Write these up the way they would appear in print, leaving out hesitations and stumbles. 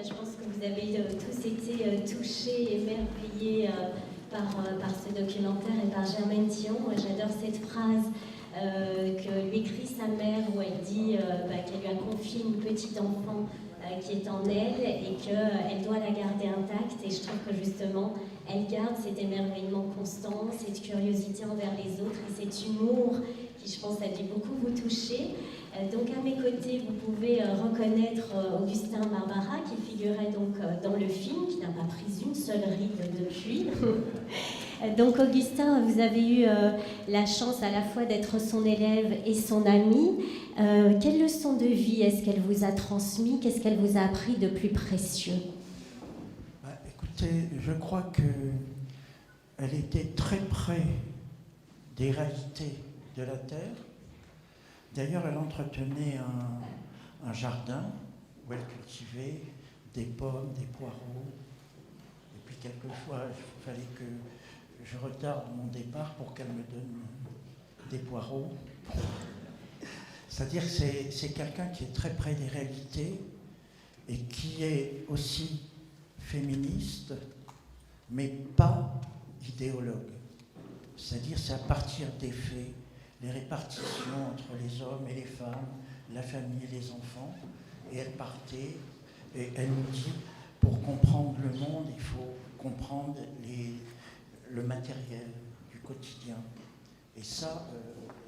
je pense que vous avez tous été touchés, émerveillés par ce documentaire et par Germaine Thion. Moi, j'adore cette phrase que lui écrit sa mère, où elle dit qu'elle lui a confié une petite enfant qui est en elle et qu'elle doit la garder intacte. Et je trouve que justement, elle garde cet émerveillement constant, cette curiosité envers les autres et cet humour qui, je pense, a dû beaucoup vous toucher. Donc à mes côtés, vous pouvez reconnaître Augustin Barbara, qui figurait donc dans le film, qui n'a pas pris une seule ride depuis. Donc Augustin, vous avez eu la chance à la fois d'être son élève et son ami. Quelle leçon de vie est-ce qu'elle vous a transmis? Qu'est-ce qu'elle vous a appris de plus précieux? Écoutez, je crois qu'elle était très près des réalités de la Terre. D'ailleurs, elle entretenait un jardin où elle cultivait des pommes, des poireaux. Et puis quelquefois, il fallait que je retarde mon départ pour qu'elle me donne des poireaux. C'est-à-dire que c'est quelqu'un qui est très près des réalités et qui est aussi féministe, mais pas idéologue. C'est-à-dire c'est à partir des faits, les répartitions entre les hommes et les femmes, la famille et les enfants, et elle partait, et elle nous dit, pour comprendre le monde, il faut comprendre le matériel du quotidien. Et ça,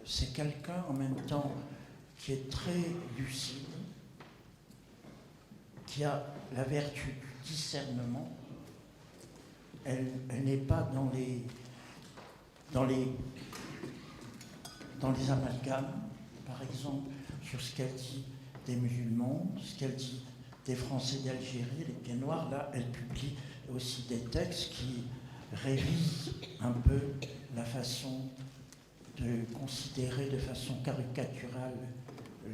c'est quelqu'un en même temps qui est très lucide, qui a la vertu du discernement. Elle n'est pas dans les amalgames, par exemple, sur ce qu'elle dit des musulmans, ce qu'elle dit des Français d'Algérie, les pieds noirs. Là, elle publie aussi des textes qui révisent un peu la façon de considérer de façon caricaturale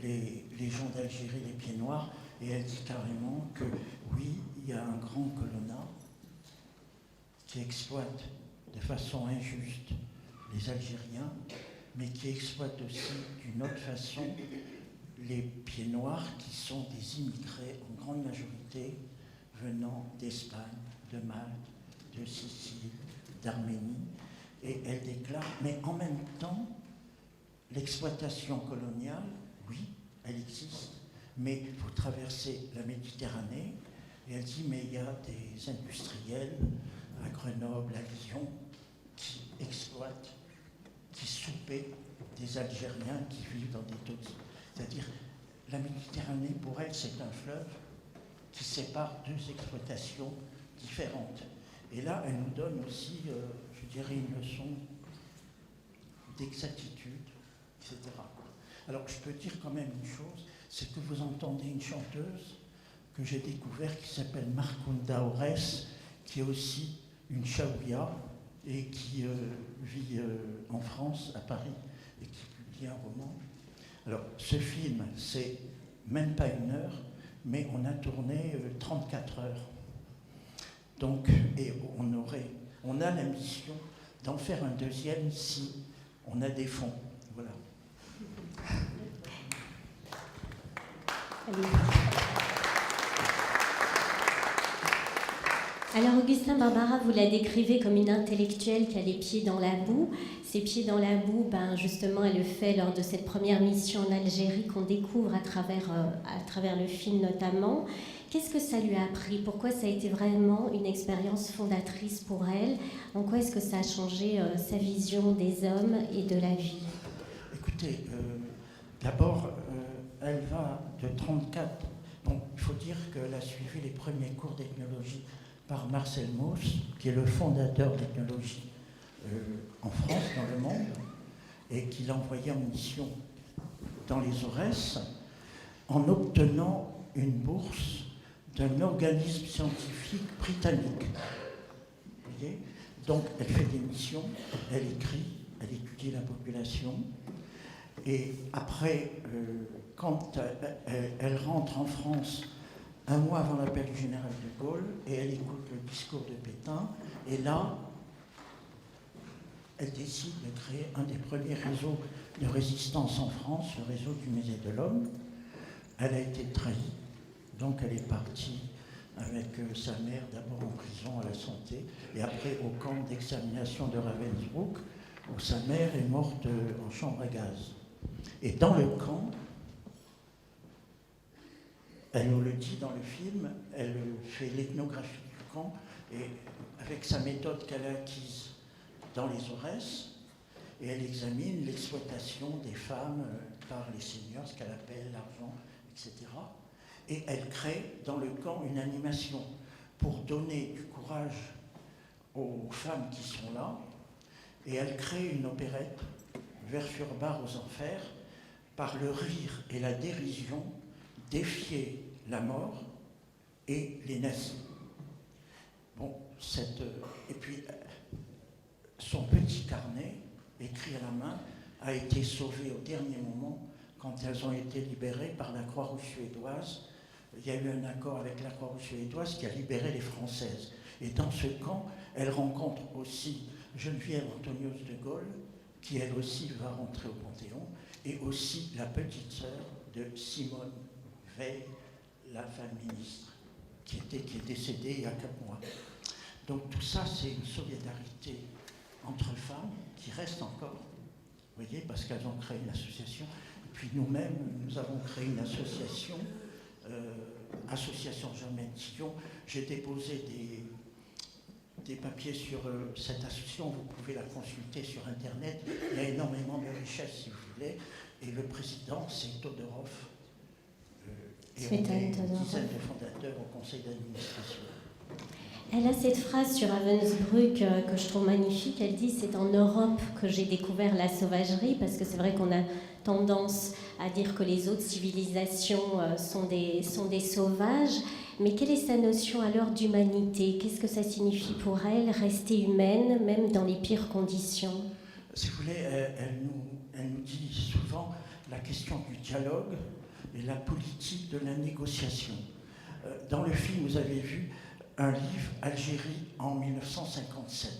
les gens d'Algérie, les pieds noirs, et elle dit carrément que oui, il y a un grand colonna qui exploite de façon injuste les Algériens, mais qui exploite aussi d'une autre façon les pieds noirs, qui sont des immigrés en grande majorité venant d'Espagne, de Malte, de Sicile, d'Arménie. Et elle déclare, mais en même temps, l'exploitation coloniale, oui, elle existe, mais il faut traverser la Méditerranée. Et elle dit, mais il y a des industriels à Grenoble, à Lyon, qui exploitent, qui soupaient des Algériens qui vivent dans des taudis. C'est-à-dire, la Méditerranée, pour elle, c'est un fleuve qui sépare deux exploitations différentes. Et là, elle nous donne aussi, je dirais, une leçon d'exactitude, etc. Alors, je peux dire quand même une chose, c'est que vous entendez une chanteuse que j'ai découverte qui s'appelle Marcunda Ores, qui est aussi une Chaouia et qui vit en France, à Paris, et qui publie un roman. Alors, ce film, c'est même pas 1 heure, mais on a tourné 34 heures. Donc, et on a l'ambition d'en faire un deuxième si on a des fonds. Voilà. Allez. Alors Augustin Barbara, vous la décrivez comme une intellectuelle qui a les pieds dans la boue. Ces pieds dans la boue, justement, elle le fait lors de cette première mission en Algérie qu'on découvre à travers le film notamment. Qu'est-ce que ça lui a appris? Pourquoi ça a été vraiment une expérience fondatrice pour elle? En quoi est-ce que ça a changé sa vision des hommes et de la vie? Écoutez, d'abord, elle va de 34. Bon, il faut dire qu'elle a suivi les premiers cours d'ethnologie par Marcel Mauss, qui est le fondateur d'ethnologie en France, dans le monde, et qui l'a envoyé en mission dans les Aurès, en obtenant une bourse d'un organisme scientifique britannique. Vous voyez? Donc, elle fait des missions, elle écrit, elle étudie la population, et après, quand elle rentre en France, 1 mois avant l'appel du général de Gaulle, et elle écoute le discours de Pétain, et là, elle décide de créer un des premiers réseaux de résistance en France, le réseau du Musée de l'Homme. Elle a été trahie, donc elle est partie avec sa mère, d'abord en prison à la santé, et après au camp d'extermination de Ravensbrück, où sa mère est morte en chambre à gaz. Et dans le camp, elle nous le dit dans le film, elle fait l'ethnographie du camp, et avec sa méthode qu'elle a acquise dans les Aurès, et elle examine l'exploitation des femmes par les seigneurs, ce qu'elle appelle l'argent, etc. Et elle crée dans le camp une animation pour donner du courage aux femmes qui sont là, et elle crée une opérette, Vers Furbar aux enfers, par le rire et la dérision, défier la mort et les nazis. Bon, et puis son petit carnet, écrit à la main, a été sauvé au dernier moment quand elles ont été libérées par la Croix-Rouge suédoise. Il y a eu un accord avec la Croix-Rouge suédoise qui a libéré les Françaises. Et dans ce camp, elle rencontre aussi Geneviève Antonius de Gaulle, qui elle aussi va rentrer au Panthéon, et aussi la petite sœur de Simone Veil, la femme ministre, qui est décédée il y a 4 mois. Donc tout ça, c'est une solidarité entre femmes qui reste encore, vous voyez, parce qu'elles ont créé une association. Et puis nous-mêmes, nous avons créé une association, Association Germaine Tillon. J'ai déposé des papiers sur cette association, vous pouvez la consulter sur Internet. Il y a énormément de richesses, si vous voulez. Et le président, c'est Todorov. Et on est une dizaine de fondateurs au conseil d'administration. Elle a cette phrase sur Ravensbrück que je trouve magnifique. Elle dit « C'est en Europe que j'ai découvert la sauvagerie », parce que c'est vrai qu'on a tendance à dire que les autres civilisations sont des sauvages. Mais quelle est sa notion alors d'humanité? Qu'est-ce que ça signifie pour elle, rester humaine, même dans les pires conditions? Si vous voulez, elle nous dit souvent la question du dialogue et la politique de la négociation. Dans le film, vous avez vu un livre, Algérie, en 1957.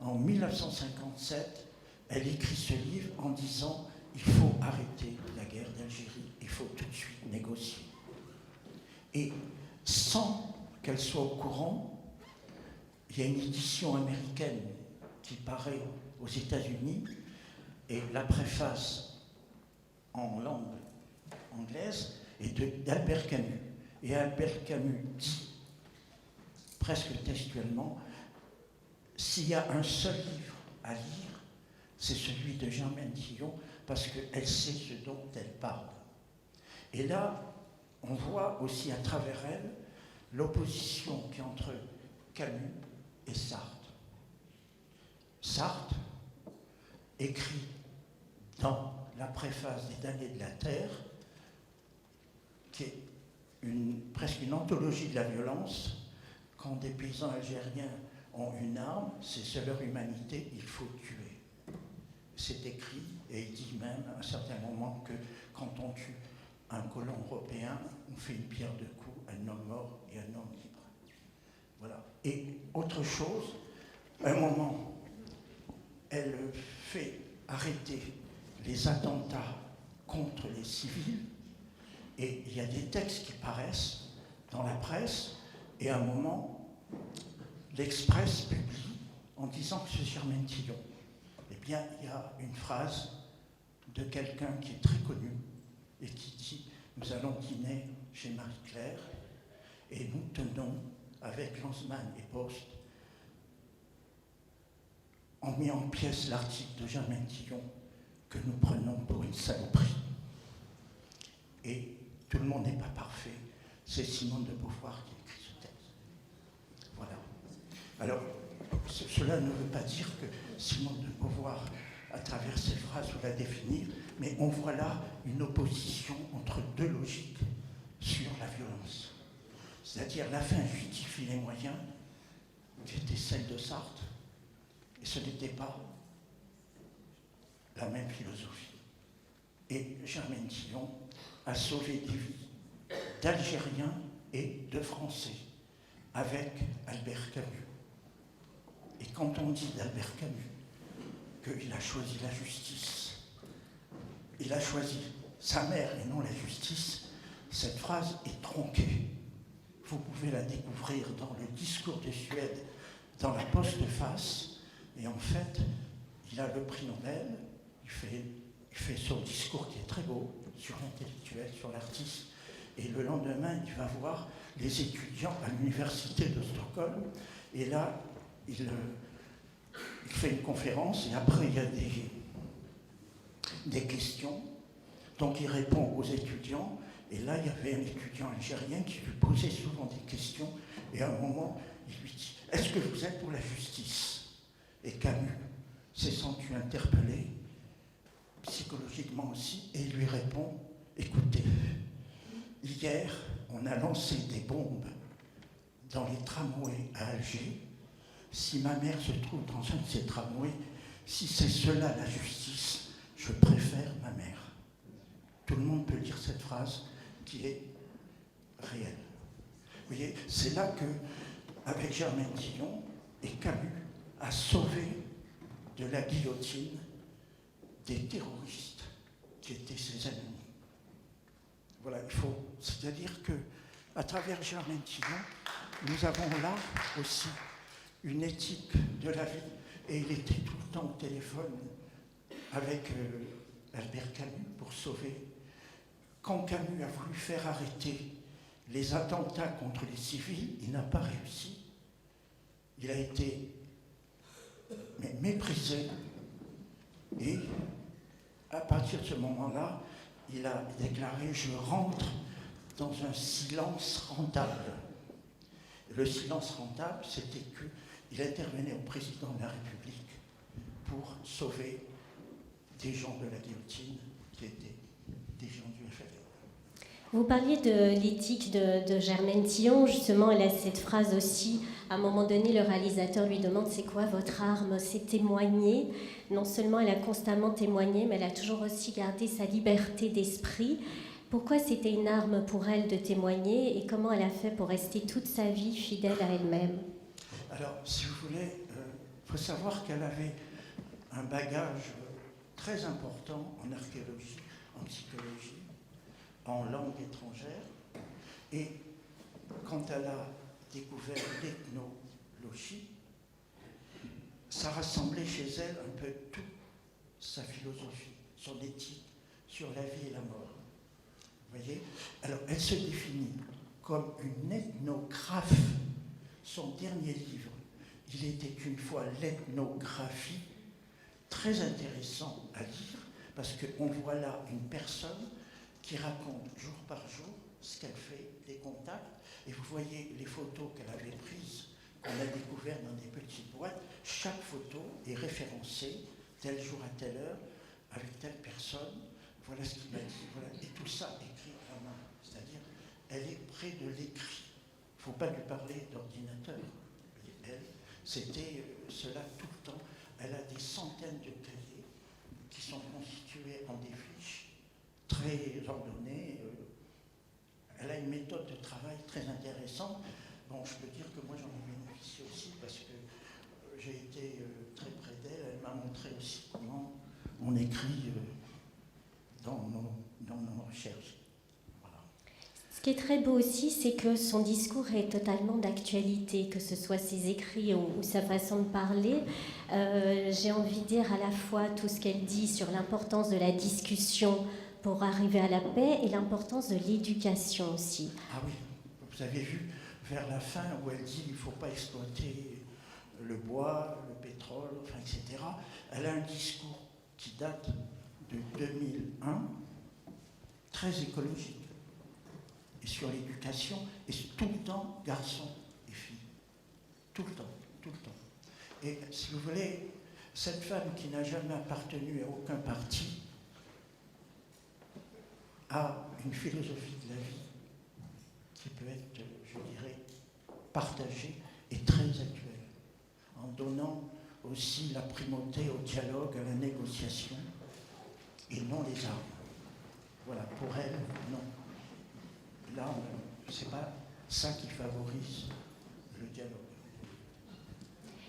En 1957, elle écrit ce livre en disant « Il faut arrêter la guerre d'Algérie, il faut tout de suite négocier ». Et sans qu'elle soit au courant, il y a une édition américaine qui paraît aux États-Unis, et la préface en langue anglaise est d'Albert Camus. Et Albert Camus dit, presque textuellement, s'il y a un seul livre à lire, c'est celui de Germaine Tillon, parce qu'elle sait ce dont elle parle. Et là, on voit aussi à travers elle l'opposition qui est entre Camus et Sartre. Sartre écrit dans la préface des Damnés de la Terre, qui est presque une anthologie de la violence. Quand des paysans algériens ont une arme, c'est leur humanité, il faut tuer. C'est écrit, et il dit même à un certain moment que quand on tue un colon européen, on fait une pierre de coups, un homme mort et un homme libre. Voilà. Et autre chose, à un moment, elle fait arrêter les attentats contre les civils, et il y a des textes qui paraissent dans la presse, et à un moment, l'Express publie en disant que c'est Germaine Tillon. Eh bien, il y a une phrase de quelqu'un qui est très connu et qui dit « Nous allons dîner chez Marie-Claire et nous tenons, avec Lanzmann et Post, on met en pièces l'article de Germaine Tillon que nous prenons pour une saloperie. » Et tout le monde n'est pas parfait. C'est Simone de Beauvoir qui écrit ce texte. Voilà. Alors, cela ne veut pas dire que Simone de Beauvoir, à travers ces phrases, vous la définir, mais on voit là une opposition entre deux logiques sur la violence. C'est-à-dire la fin justifie les moyens, qui était celle de Sartre, et ce n'était pas la même philosophie. Et Germaine Tillon a sauvé des vies d'Algériens et de Français avec Albert Camus. Et quand on dit d'Albert Camus qu'il a choisi la justice, il a choisi sa mère et non la justice, cette phrase est tronquée. vous pouvez la découvrir dans le discours de Suède, dans la postface. Et en fait, il a le prix Nobel, il fait son discours qui est très beau, sur l'intellectuel, sur l'artiste. Et le lendemain, il va voir les étudiants à l'université de Stockholm. Et là, il fait une conférence et après, il y a des questions. Donc, il répond aux étudiants. Et là, il y avait un étudiant algérien qui lui posait souvent des questions. Et à un moment, il lui dit « Est-ce que vous êtes pour la justice ?» Et Camus s'est senti interpellé, psychologiquement aussi, et il lui répond « Écoutez, hier, on a lancé des bombes dans les tramways à Alger. Si ma mère se trouve dans un de ces tramways, si c'est cela la justice, je préfère ma mère. » Tout le monde peut lire cette phrase qui est réelle. Vous voyez, c'est là que, avec Germaine Tillon et Camus, a sauvé de la guillotine des terroristes qui étaient ses ennemis. Voilà, c'est-à-dire que, à travers Germaine Tillon, nous avons là aussi une éthique de la vie, et il était tout le temps au téléphone avec Albert Camus pour sauver. Quand Camus a voulu faire arrêter les attentats contre les civils, il n'a pas réussi. Il a été méprisé. Et à partir de ce moment-là, il a déclaré « Je rentre dans un silence rentable ». Le silence rentable, c'était qu'il intervenait au président de la République pour sauver des gens de la guillotine qui étaient des gens du FLN. Vous parliez de l'éthique de Germaine Tillon, justement, elle a cette phrase aussi, à un moment donné, le réalisateur lui demande « C'est quoi votre arme ?» C'est témoigner. Non seulement elle a constamment témoigné, mais elle a toujours aussi gardé sa liberté d'esprit. Pourquoi c'était une arme pour elle de témoigner et comment elle a fait pour rester toute sa vie fidèle à elle-même? Alors, si vous voulez, il faut savoir qu'elle avait un bagage très important en archéologie, en psychologie, en langue étrangère. Et quand elle a découvert l'ethnologie, ça rassemblait chez elle un peu toute sa philosophie, son éthique sur la vie et la mort. Vous voyez? Alors, elle se définit comme une ethnographe. Son dernier livre, il était une fois l'ethnographie, très intéressant à lire, parce qu'on voit là une personne qui raconte jour par jour ce qu'elle fait, des contacts, et vous voyez les photos qu'elle avait prises, qu'on a découvertes dans des petites boîtes. Chaque photo est référencée, tel jour à telle heure, avec telle personne. Voilà ce qu'il m'a dit. Voilà. Et tout ça écrit à la main. C'est-à-dire, elle est près de l'écrit. Il ne faut pas lui parler d'ordinateur. Elle, c'était cela tout le temps. Elle a des centaines de cahiers qui sont constitués en des fiches très ordonnées. Elle a une méthode de travail très intéressante. Bon, je peux dire que moi j'en ai bénéficié aussi parce que j'ai été très près d'elle. Elle m'a montré aussi comment on écrit dans nos recherches. Voilà. Ce qui est très beau aussi, c'est que son discours est totalement d'actualité, que ce soit ses écrits ou sa façon de parler. J'ai envie de dire à la fois tout ce qu'elle dit sur l'importance de la discussion pour arriver à la paix et l'importance de l'éducation aussi. Ah oui, vous avez vu vers la fin où elle dit qu'il ne faut pas exploiter le bois, le pétrole, enfin, etc. Elle a un discours qui date de 2001, très écologique, et sur l'éducation, et tout le temps, garçons et filles. Tout le temps, tout le temps. Et si vous voulez, cette femme qui n'a jamais appartenu à aucun parti a une philosophie de la vie qui peut être, je dirais, partagée et très actuelle, en donnant aussi la primauté au dialogue, à la négociation, et non les armes. Voilà, pour elle, non. Là, c'est pas ça qui favorise le dialogue.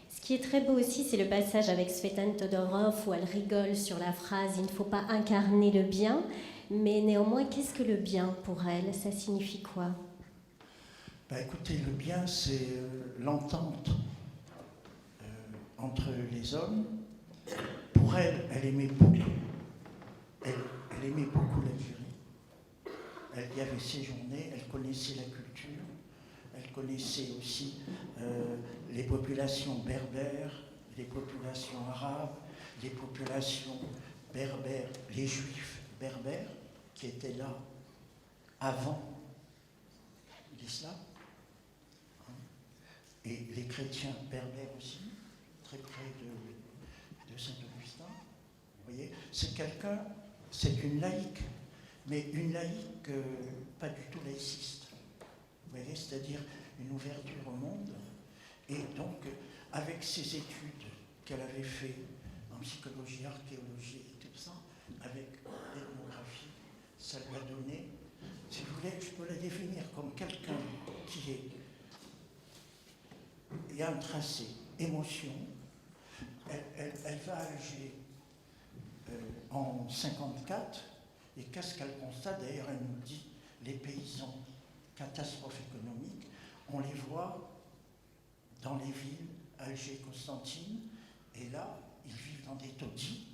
Ce qui est très beau aussi, c'est le passage avec Svetlana Todorov où elle rigole sur la phrase « Il ne faut pas incarner le bien », mais néanmoins, qu'est-ce que le bien pour elle? Ça signifie quoi? Écoutez, le bien, c'est l'entente entre les hommes. Pour elle, elle aimait beaucoup. Elle aimait beaucoup l'Algérie. Elle y avait séjourné, elle connaissait la culture, elle connaissait aussi les populations berbères, les populations arabes, les populations berbères, les juifs berbères qui étaient là avant l'islam, et les chrétiens berbères aussi, très près de Saint-Augustin. Vous voyez, c'est une laïque, mais une laïque pas du tout laïciste. Vous voyez, c'est-à-dire une ouverture au monde. Et donc, avec ses études qu'elle avait fait en psychologie, archéologie et tout ça, avec l'ethnographie, ça lui a donné, si vous voulez, je peux la définir comme quelqu'un qui est... Il y a un tracé, émotion. Elle va à Alger en 54, et qu'est-ce qu'elle constate? D'ailleurs, elle nous dit, les paysans, catastrophe économique, on les voit dans les villes, Alger, Constantine, et là, ils vivent dans des taudis.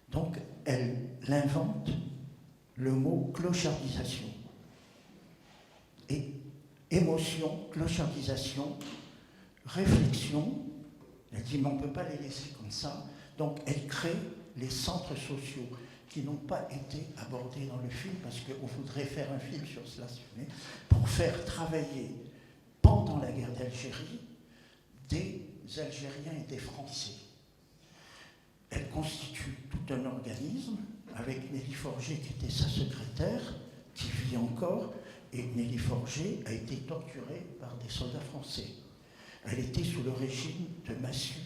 Donc, elle invente le mot clochardisation. Et émotion, clochardisation, réflexion, elle dit, mais on ne peut pas les laisser comme ça. Donc, elle crée les centres sociaux qui n'ont pas été abordés dans le film, parce qu'on voudrait faire un film sur cela, pour faire travailler, pendant la guerre d'Algérie, des Algériens et des Français. Elle constitue tout un organisme, avec Nelly Forger, qui était sa secrétaire, qui vit encore, et Nelly Forger a été torturée par des soldats français. Elle était sous le régime de massue,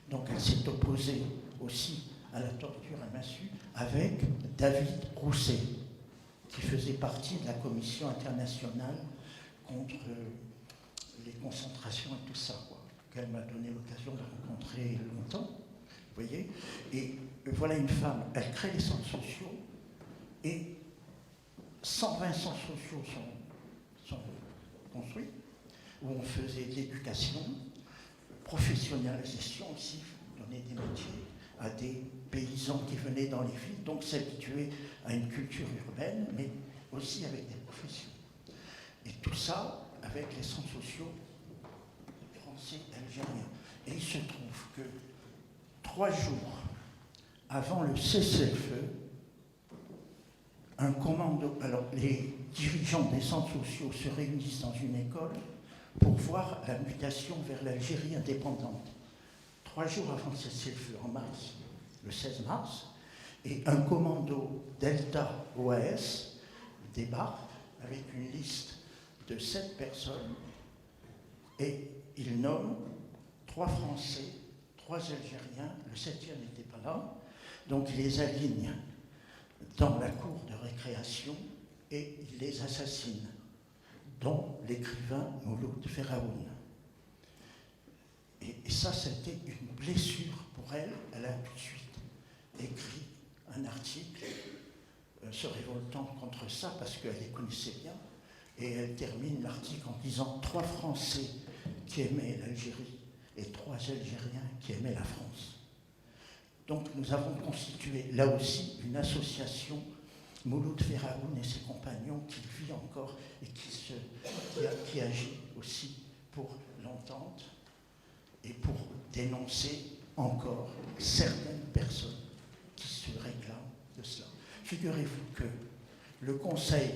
donc elle s'est opposée aussi à la torture à massue avec David Rousset, qui faisait partie de la commission internationale contre les concentrations et tout ça, qu'elle m'a donné l'occasion de rencontrer longtemps, vous voyez. Et voilà une femme, elle crée les centres sociaux, et 120 centres sociaux sont construits, où on faisait de l'éducation, professionnalisation aussi, donner des métiers à des paysans qui venaient dans les villes, donc s'habituer à une culture urbaine, mais aussi avec des professions. Et tout ça avec les centres sociaux français et algériens. Et il se trouve que 3 jours avant le cessez-le-feu, un commando, alors les dirigeants des centres sociaux se réunissent dans une école pour voir la mutation vers l'Algérie indépendante. 3 jours avant le cessez-le-feu, en mars, le 16 mars, et un commando Delta OAS débarque avec une liste de 7 personnes, et il nomme 3 Français, 3 Algériens, le 7e n'était pas là, donc il les aligne dans la cour de récréation et il les assassine, dont l'écrivain Mouloud Feraoun. Et ça, c'était une blessure pour elle. Elle a tout de suite écrit un article se révoltant contre ça, parce qu'elle les connaissait bien, et elle termine l'article en disant 3 Français qui aimaient l'Algérie et 3 Algériens qui aimaient la France. Donc nous avons constitué là aussi une association, Mouloud Feraoun et ses compagnons, qui vit encore et qui agit aussi pour l'entente et pour dénoncer encore certaines personnes qui se réclament de cela. Figurez-vous que le conseil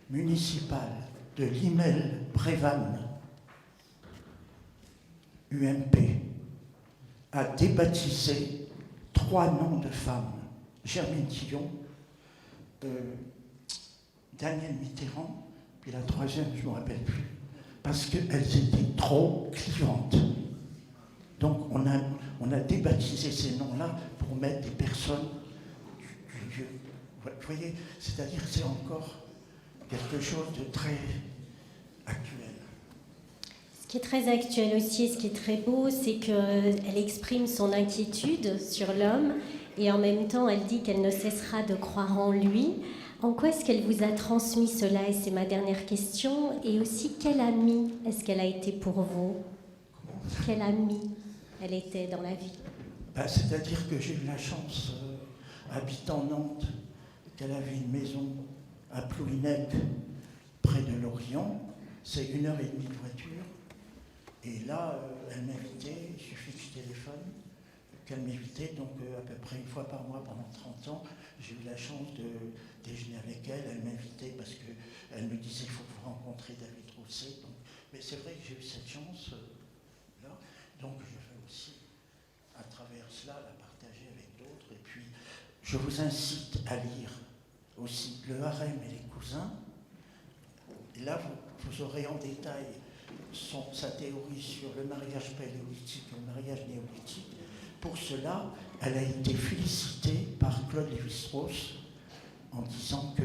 municipal de Limel-Brévannes, UMP, a débaptisé 3 noms de femmes: Germaine Tillon, Danielle Mitterrand, puis la 3e, je ne me rappelle plus, parce qu'elles étaient trop clivantes. Donc on a débaptisé ces noms-là pour mettre des personnes du lieu. Vous voyez, c'est-à-dire que c'est encore quelque chose de très actuel. Ce qui est très actuel aussi, ce qui est très beau, c'est qu'elle exprime son inquiétude sur l'homme, et en même temps elle dit qu'elle ne cessera de croire en lui. En quoi est-ce qu'elle vous a transmis cela? Et c'est ma dernière question. Et aussi, quelle amie est-ce qu'elle a été pour vous? Quelle amie elle était dans la vie? C'est-à-dire que j'ai eu la chance, habitant Nantes, qu'elle avait une maison à Plouhinec, près de Lorient. C'est 1h30 de voiture. Et là, elle m'invitait, il suffit que je téléphone, qu'elle m'invitait, donc à peu près une fois par mois pendant 30 ans. J'ai eu la chance de déjeuner avec elle. Elle m'invitait parce qu'elle me disait il faut que vous rencontrez David Rousset. Donc, mais c'est vrai que j'ai eu cette chance-là. Donc je veux aussi, à travers cela, la partager avec d'autres. Et puis, je vous incite à lire aussi Le Harem et les cousins. Et là, vous aurez en détail sa théorie sur le mariage paléolithique et le mariage néolithique. Pour cela, elle a été félicitée par Claude Lévi-Strauss en disant que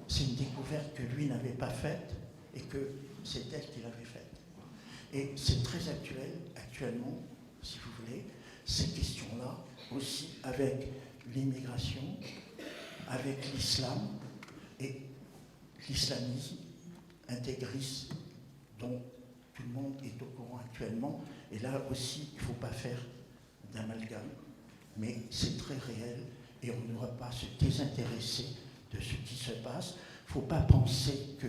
c'est une découverte que lui n'avait pas faite et que c'est elle qui l'avait faite. Et c'est très actuel, actuellement, si vous voulez, ces questions-là, aussi avec l'immigration, avec l'islam et l'islamisme intégriste dont tout le monde est au courant actuellement. Et là aussi, il ne faut pas faire d'amalgame, mais c'est très réel et on ne doit pas se désintéresser de ce qui se passe. Il ne faut pas penser que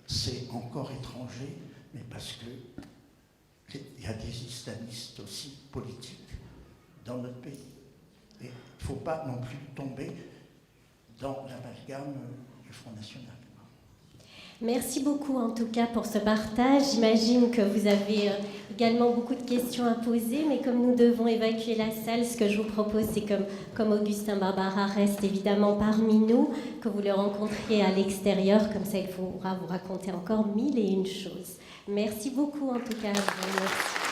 c'est encore étranger, mais parce qu'il y a des islamistes aussi politiques dans notre pays. Et il ne faut pas non plus tomber dans l'amalgame du Front National. Merci beaucoup en tout cas pour ce partage. J'imagine que vous avez également beaucoup de questions à poser, mais comme nous devons évacuer la salle, ce que je vous propose, c'est comme Augustin Barbara reste évidemment parmi nous, que vous le rencontriez à l'extérieur, comme ça il pourra vous raconter encore 1001 choses. Merci beaucoup en tout cas. Merci.